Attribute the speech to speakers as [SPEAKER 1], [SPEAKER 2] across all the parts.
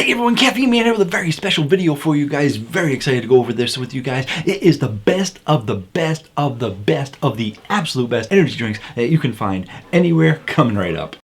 [SPEAKER 1] Hey everyone, CaffeineMan here with a very special video for you guys. Very excited to go over this with you guys. It is the best of the best of the best of the absolute best energy drinks that you can find anywhere, coming right up.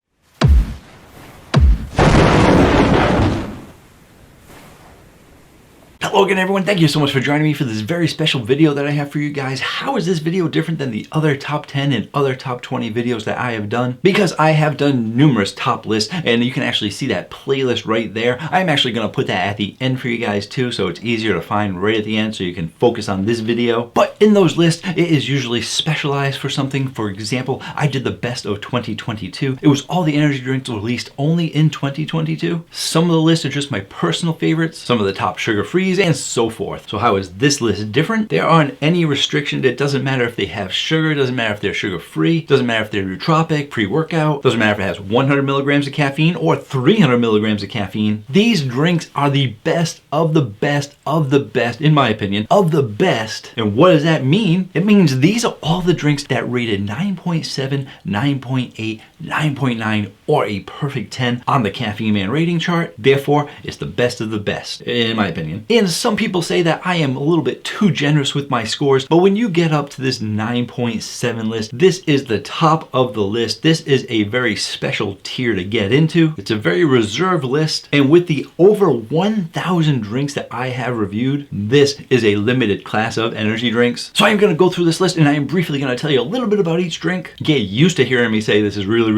[SPEAKER 1] Hello again everyone, thank you so much for joining me for this very special video that I have for you guys. How is this video different than the other top 10 and other top 20 videos that I have done? Because I have done numerous top lists and you can actually see that playlist right there. I'm actually going to put that at the end for you guys too, so it's easier to find right at the end so you can focus on this video. But in those lists, it is usually specialized for something. For example, I did the best of 2022. It was all the energy drinks released only in 2022. Some of the lists are just my personal favorites, some of the top sugar-frees, and so forth. So how is this list different? There aren't any restrictions. It doesn't matter if they have sugar, it doesn't matter if they're sugar-free, doesn't matter if they're nootropic, pre-workout, doesn't matter if it has 100 milligrams of caffeine or 300 milligrams of caffeine. These drinks are the best of the best of the best, in my opinion, of the best. And what does that mean? It means these are all the drinks that rated 9.7, 9.8, 9.9, or a perfect 10 on the CaffeineMan rating chart. Therefore, it's the best of the best, in my opinion. And some people say that I am a little bit too generous with my scores, but when you get up to this 9.7 list, this is the top of the list. This is a very special tier to get into. It's a very reserved list, and with the over 1,000 drinks that I have reviewed, this is a limited class of energy drinks. So I'm going to go through this list and I am briefly going to tell you a little bit about each drink. Get used to hearing me say this is really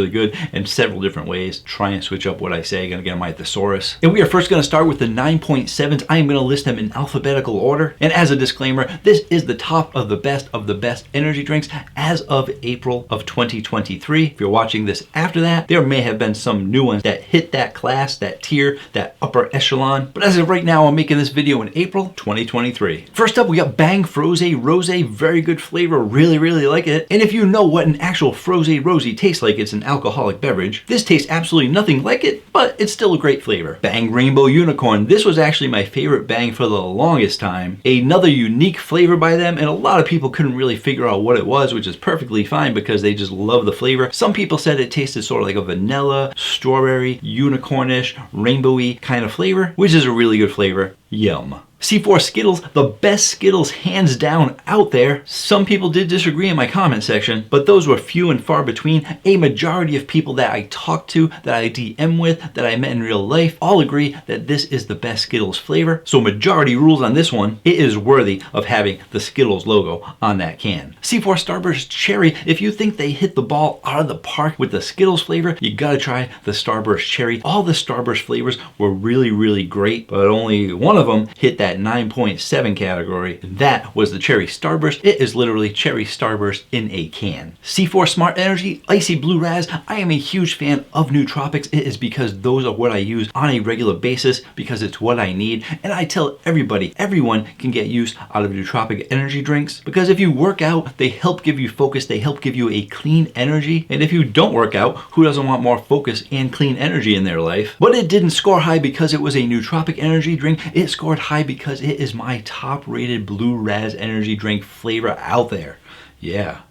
[SPEAKER 1] good in several different ways. Try and switch up what I say. Gonna get my thesaurus. And we are first going to start with the 9.7s. I am going to list them in alphabetical order. And as a disclaimer, this is the top of the best energy drinks as of April of 2023. If you're watching this after that, there may have been some new ones that hit that class, that tier, that upper echelon. But as of right now, I'm making this video in April 2023. First up, we got Bang Froze Rose. Very good flavor. Really like it. And if you know what an actual Froze Rose tastes like, it's an alcoholic beverage. This tastes absolutely nothing like it, but it's still a great flavor. Bang Rainbow Unicorn. This was actually my favorite Bang for the longest time. Another unique flavor by them, and a lot of people couldn't really figure out what it was, which is perfectly fine because they just love the flavor. Some people said it tasted sort of like a vanilla, strawberry, unicornish, rainbowy kind of flavor, which is a really good flavor. Yum. C4 Skittles, the best Skittles hands down out there. Some people did disagree in my comment section, but those were few and far between. A majority of people that I talked to, that I DM with, that I met in real life, all agree that this is the best Skittles flavor. So majority rules on this one. It is worthy of having the Skittles logo on that can. C4 Starburst Cherry, if you think they hit the ball out of the park with the Skittles flavor, you gotta try the Starburst Cherry. All the Starburst flavors were really great, but only one of them hit that 9.7 category. That was the Cherry Starburst. It is literally Cherry Starburst in a can. C4 Smart Energy Icy Blue Raz. I am a huge fan of nootropics. It is because those are what I use on a regular basis, because it's what I need. And I tell everybody, everyone can get use out of nootropic energy drinks, because if you work out, they help give you focus, they help give you a clean energy. And if you don't work out, who doesn't want more focus and clean energy in their life? But it didn't score high because it was a nootropic energy drink. It scored high because it is my top rated Blue Raz energy drink flavor out there. Yeah.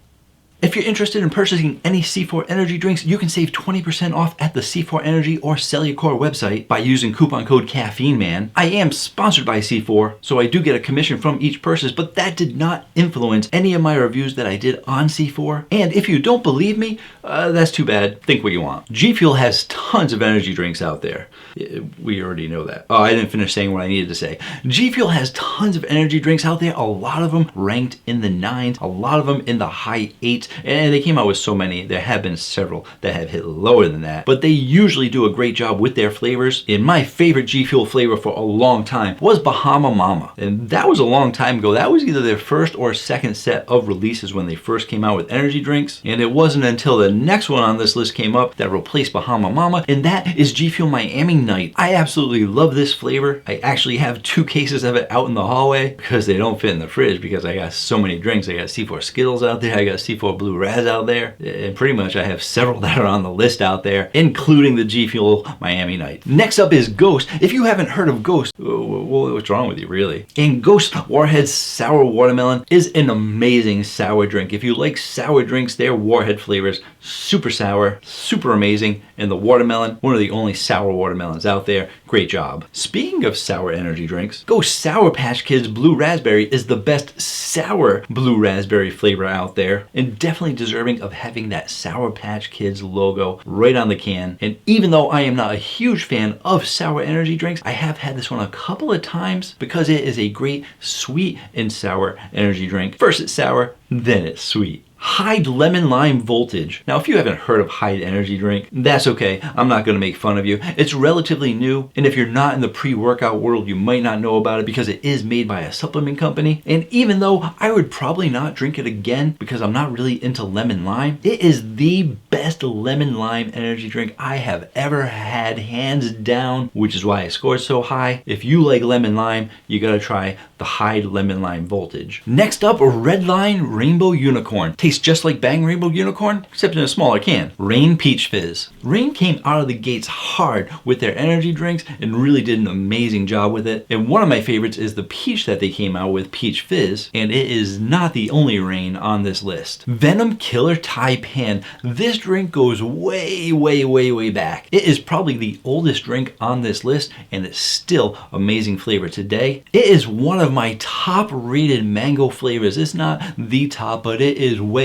[SPEAKER 1] If you're interested in purchasing any C4 energy drinks, you can save 20% off at the C4 Energy or Cellucor website by using coupon code CaffeineMan. I am sponsored by C4, so I do get a commission from each purchase, but that did not influence any of my reviews that I did on C4. And if you don't believe me, that's too bad. Think what you want. G Fuel has tons of energy drinks out there. We already know that. Oh, I didn't finish saying what I needed to say. G Fuel has tons of energy drinks out there. A lot of them ranked in the 9s, a lot of them in the high 8s. And they came out with so many. There have been several that have hit lower than that, but they usually do a great job with their flavors. And my favorite G Fuel flavor for a long time was Bahama Mama. And that was a long time ago. That was either their first or second set of releases when they first came out with energy drinks. And it wasn't until the next one on this list came up that replaced Bahama Mama, and that is G Fuel Miami Night. I absolutely love this flavor. I actually have 2 cases of it out in the hallway because they don't fit in the fridge because I got so many drinks. I got C4 Skittles out there. I got C4 Blue Raz out there, and pretty much I have several that are on the list out there, including the G Fuel Miami Night. Next up is Ghost. If you haven't heard of Ghost, what's wrong with you, really? And Ghost Warhead Sour Watermelon is an amazing sour drink. If you like sour drinks, their Warhead flavors, super sour, super amazing, and the watermelon, one of the only sour watermelons out there. Great job. Speaking of sour energy drinks, Go Sour Patch Kids Blue Raspberry is the best sour blue raspberry flavor out there, and definitely deserving of having that Sour Patch Kids logo right on the can. And even though I am not a huge fan of sour energy drinks, I have had this one a couple of times because it is a great sweet and sour energy drink. First it's sour, then it's sweet. Hyde Lemon Lime Voltage. Now, if you haven't heard of Hyde energy drink, that's okay. I'm not going to make fun of you. It's relatively new, and if you're not in the pre-workout world, you might not know about it because it is made by a supplement company. And even though I would probably not drink it again because I'm not really into lemon lime, it is the best lemon lime energy drink I have ever had, hands down, which is why it scored so high. If you like lemon lime, you gotta try the Hyde Lemon Lime Voltage. Next up, Red Line Rainbow Unicorn. Tastes just like Bang Rainbow Unicorn, except in a smaller can. Reign Peach Fizz. Reign came out of the gates hard with their energy drinks and really did an amazing job with it. And one of my favorites is the peach that they came out with, Peach Fizz, and it is not the only Reign on this list. Venom Killer Taipan. This drink goes way, way, way, way back. It is probably the oldest drink on this list, and it's still amazing flavor today. It is one of my top rated mango flavors. It's not the top, but it is way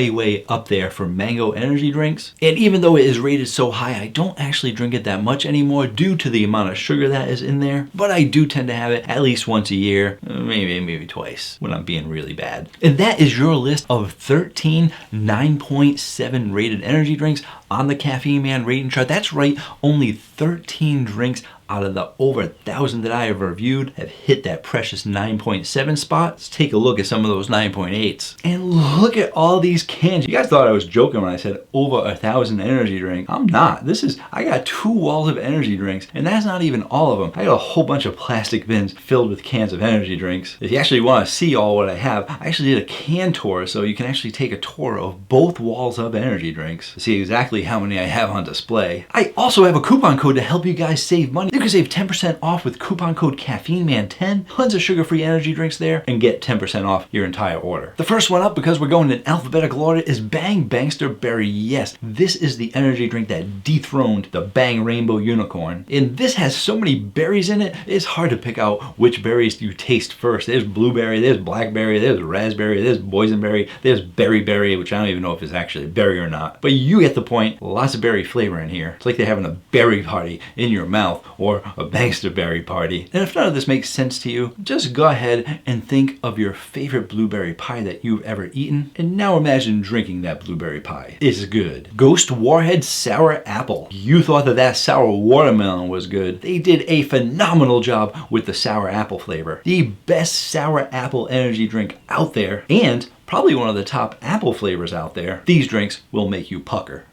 [SPEAKER 1] up there for mango energy drinks. And even though it is rated so high, I don't actually drink it that much anymore due to the amount of sugar that is in there, but I do tend to have it at least once a year, maybe twice when I'm being really bad. And that is your list of 13 9.7 rated energy drinks on the CaffeineMan rating chart. That's right, only 13 drinks out of the over 1,000 that I have reviewed have hit that precious 9.7 spot. Let's take a look at some of those 9.8s. And look at all these cans. You guys thought I was joking when I said over 1,000 energy drinks. I'm not. I got 2 walls of energy drinks, and that's not even all of them. I got a whole bunch of plastic bins filled with cans of energy drinks. If you actually want to see all what I have, I actually did a can tour, so you can actually take a tour of both walls of energy drinks to see exactly how many I have on display. I also have a coupon code to help you guys save money. You can save 10% off with coupon code CaffeineMan10. Tons of sugar-free energy drinks there, and get 10% off your entire order. The first one up, because we're going in alphabetical order, is Bang Bangster Berry. Yes, this is the energy drink that dethroned the Bang Rainbow Unicorn. And this has so many berries in it, it's hard to pick out which berries you taste first. There's blueberry, there's blackberry, there's raspberry, there's boysenberry, there's berry, which I don't even know if it's actually a berry or not. But you get the point. Lots of berry flavor in here. It's like they're having a berry party in your mouth, or a Bangster Berry party. And if none of this makes sense to you, just go ahead and think of your favorite blueberry pie that you've ever eaten, and now imagine drinking that blueberry pie. It's good. Ghost Warhead Sour Apple. You thought that sour watermelon was good. They did a phenomenal job with the sour apple flavor. The best sour apple energy drink out there, and probably one of the top apple flavors out there. These drinks will make you pucker.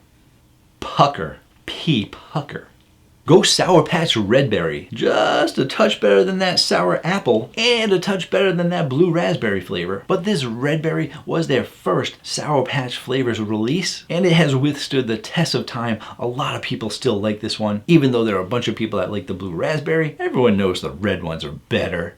[SPEAKER 1] Pucker. Pucker. Go Sour Patch Red Berry. Just a touch better than that sour apple, and a touch better than that blue raspberry flavor. But this red berry was their first Sour Patch flavors release, and it has withstood the test of time. A lot of people still like this one. Even though there are a bunch of people that like the blue raspberry, everyone knows the red ones are better.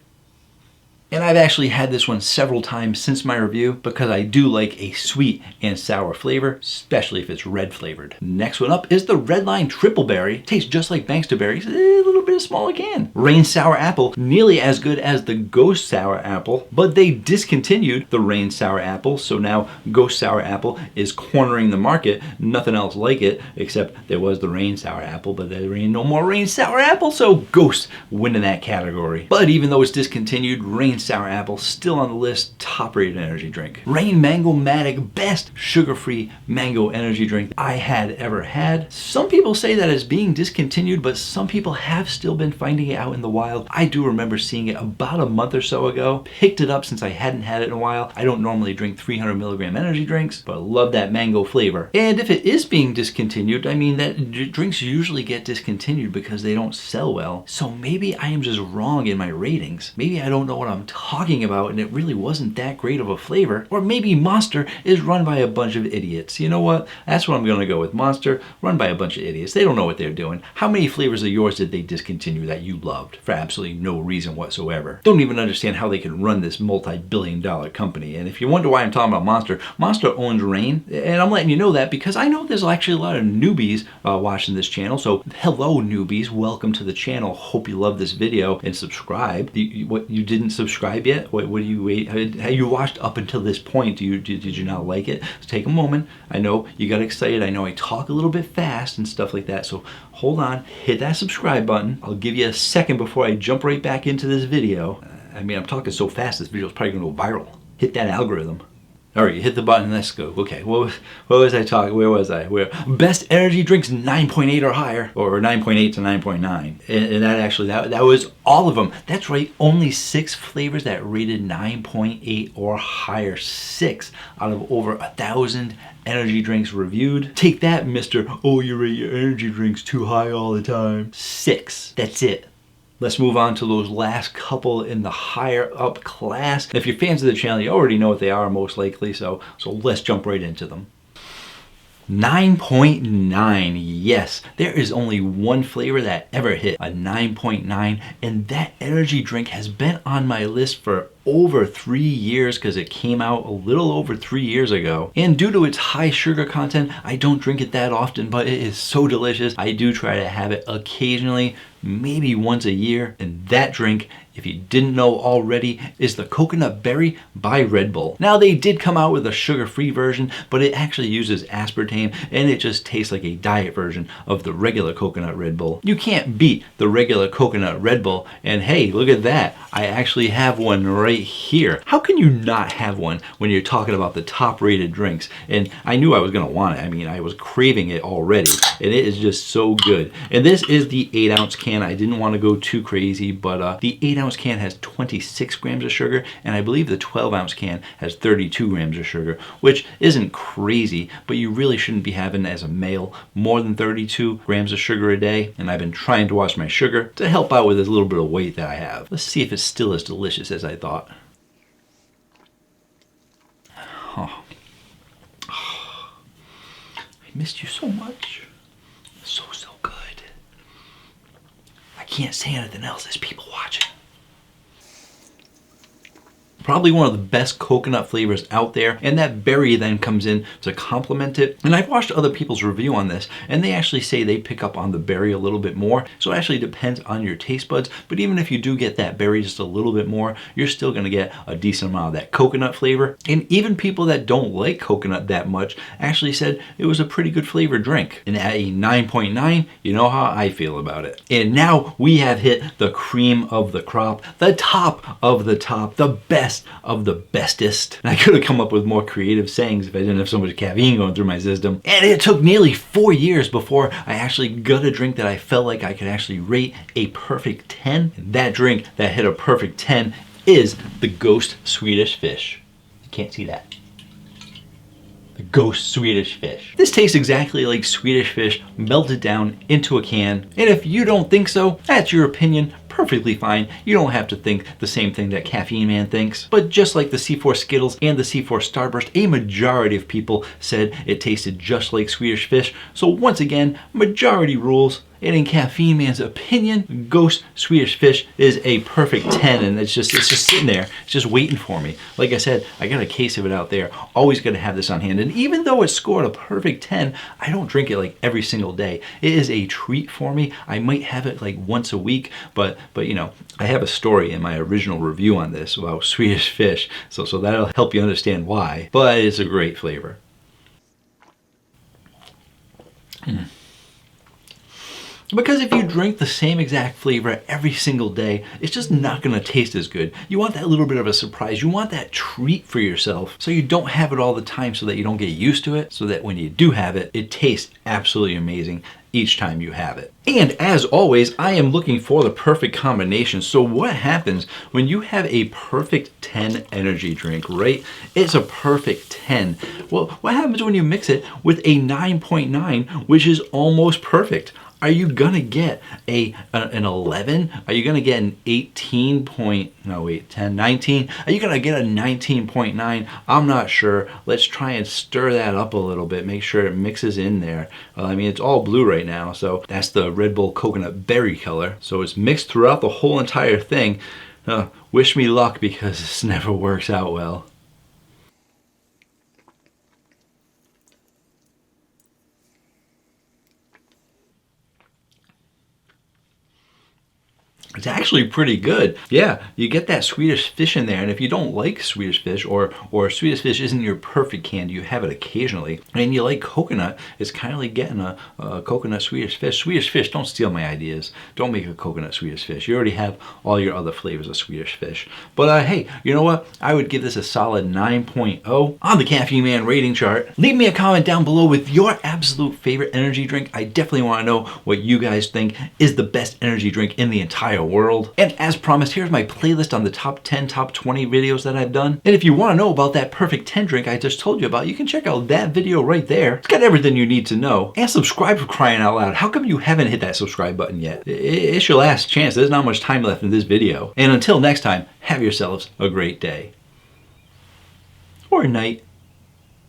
[SPEAKER 1] And I've actually had this one several times since my review because I do like a sweet and sour flavor, especially if it's red flavored. Next one up is the Red Line Triple Berry. Tastes just like Bangster Berries, a little bit smaller can. Reign Sour Apple, nearly as good as the Ghost Sour Apple, but they discontinued the Reign Sour Apple, so now Ghost Sour Apple is cornering the market. Nothing else like it, except there was the Reign Sour Apple, but there ain't no more Reign Sour Apple, so Ghost win in that category. But even though it's discontinued, Reign Sour Apple still on the list, top rated energy drink. Reign Mango Matic, best sugar-free mango energy drink I had ever had. Some people say that it's being discontinued, but some people have still been finding it out in the wild. I do remember seeing it about a month or so ago. Picked it up since I hadn't had it in a while. I don't normally drink 300 milligram energy drinks, but I love that mango flavor. And if it is being discontinued, I mean that drinks usually get discontinued because they don't sell well. So maybe I am just wrong in my ratings. Maybe I don't know what I'm I'm talking about and it really wasn't that great of a flavor. Or maybe Monster is run by a bunch of idiots. You know what? That's what I'm gonna go with. Monster, run by a bunch of idiots. They don't know what they're doing. How many flavors of yours did they discontinue that you loved for absolutely no reason whatsoever? Don't even understand how they can run this multi-billion-dollar company. And if you wonder why I'm talking about Monster, Monster owns Reign, and I'm letting you know that because I know there's actually a lot of newbies watching this channel. So hello newbies, welcome to the channel. Hope you love this video and subscribe. What, you didn't subscribe yet? What do you wait? Have you watched up until this point? Did you not like it? So take a moment. I know you got excited. I know I talk a little bit fast and stuff like that. So hold on, hit that subscribe button. I'll give you a second before I jump right back into this video. I mean, I'm talking so fast, this video is probably gonna go viral. Hit that algorithm. All right, you hit the button, let's go. Okay, what was I talking, where was I? Best energy drinks 9.8 or higher, or 9.8 to 9.9. And that actually, that was all of them. That's right, only 6 flavors that rated 9.8 or higher. 6 out of over 1,000 energy drinks reviewed. Take that, mister, oh, you rate your energy drinks too high all the time. 6, that's it. Let's move on to those last couple in the higher up class. If you're fans of the channel, you already know what they are most likely, so let's jump right into them. 9.9, yes, there is only one flavor that ever hit a 9.9, and that energy drink has been on my list for over 3 years because it came out a little over 3 years ago. And due to its high sugar content, I don't drink it that often, but it is so delicious. I do try to have it occasionally, maybe once a year, and that drink, if you didn't know already, is the Coconut Berry by Red Bull. Now they did come out with a sugar-free version, but it actually uses aspartame and it just tastes like a diet version of the regular coconut Red Bull. You can't beat the regular coconut Red Bull, and hey, look at that. I actually have one right here. How can you not have one when you're talking about the top rated drinks? And I knew I was gonna want it. I mean, I was craving it already, and it is just so good. And this is the 8-ounce can. I didn't want to go too crazy, but the 8-ounce can has 26 grams of sugar, and I believe the 12-ounce can has 32 grams of sugar, which isn't crazy, but you really shouldn't be having, as a male, more than 32 grams of sugar a day. And I've been trying to watch my sugar to help out with this little bit of weight that I have. Let's see if it's still as delicious as I thought. Oh. I missed you so much. So good. I can't say anything else. There's people watching. Probably one of the best coconut flavors out there, and that berry then comes in to complement it. And I've watched other people's review on this, and they actually say they pick up on the berry a little bit more. So it actually depends on your taste buds, but even if you do get that berry just a little bit more, you're still gonna get a decent amount of that coconut flavor. And even people that don't like coconut that much actually said it was a pretty good flavored drink. And at a 9.9, you know how I feel about it. And now we have hit the cream of the crop, the top of the top, the best of the bestest. And I could have come up with more creative sayings if I didn't have so much caffeine going through my system. And it took nearly 4 years before I actually got a drink that I felt like I could actually rate a perfect 10. And that drink that hit a perfect 10 is the Ghost Swedish Fish. You can't see that. The Ghost Swedish Fish. This tastes exactly like Swedish fish melted down into a can. And if you don't think so, that's your opinion. Perfectly fine. You don't have to think the same thing that CaffeineMan thinks. But just like the C4 Skittles and the C4 Starburst, a majority of people said it tasted just like Swedish fish. So once again, majority rules. And in CaffeineMan's opinion, Ghost Swedish Fish is a perfect 10, and it's just sitting there. It's just waiting for me. Like I said, I got a case of it out there. Always got to have this on hand. And even though it scored a perfect 10, I don't drink it like every single day. It is a treat for me. I might have it like once a week, but you know, I have a story in my original review on this about Swedish fish, so that'll help you understand why. But it's a great flavor. Because if you drink the same exact flavor every single day, it's just not gonna taste as good. You want that little bit of a surprise. You want that treat for yourself so you don't have it all the time, so that you don't get used to it, so that when you do have it, it tastes absolutely amazing each time you have it. And as always, I am looking for the perfect combination. So what happens when you have a perfect 10 energy drink, right? It's a perfect 10. Well, what happens when you mix it with a 9.9, which is almost perfect? Are you gonna get an 11? Are you gonna get an 18 point, no wait, 10, 19? Are you gonna get a 19.9? I'm not sure. Let's try and stir that up a little bit, make sure it mixes in there. I mean, it's all blue right now, so that's the Red Bull coconut berry color. So it's mixed throughout the whole entire thing. Wish me luck, because this never works out well. It's actually pretty good. Yeah, you get that Swedish fish in there, and if you don't like Swedish fish, or Swedish fish isn't your perfect candy, you have it occasionally, and you like coconut, it's kind of like getting a coconut Swedish fish. Swedish fish, don't steal my ideas. Don't make a coconut Swedish fish. You already have all your other flavors of Swedish fish. But hey, you know what? I would give this a solid 9.0 on the Caffeine Man rating chart. Leave me a comment down below with your absolute favorite energy drink. I definitely want to know what you guys think is the best energy drink in the entire world. And as promised, here's my playlist on the top 10, top 20 videos that I've done. And if you want to know about that perfect 10 drink I just told you about, you can check out that video right there. It's got everything you need to know. And subscribe, for crying out loud. How come you haven't hit that subscribe button yet? It's your last chance. There's not much time left in this video. And until next time, have yourselves a great day. Or night.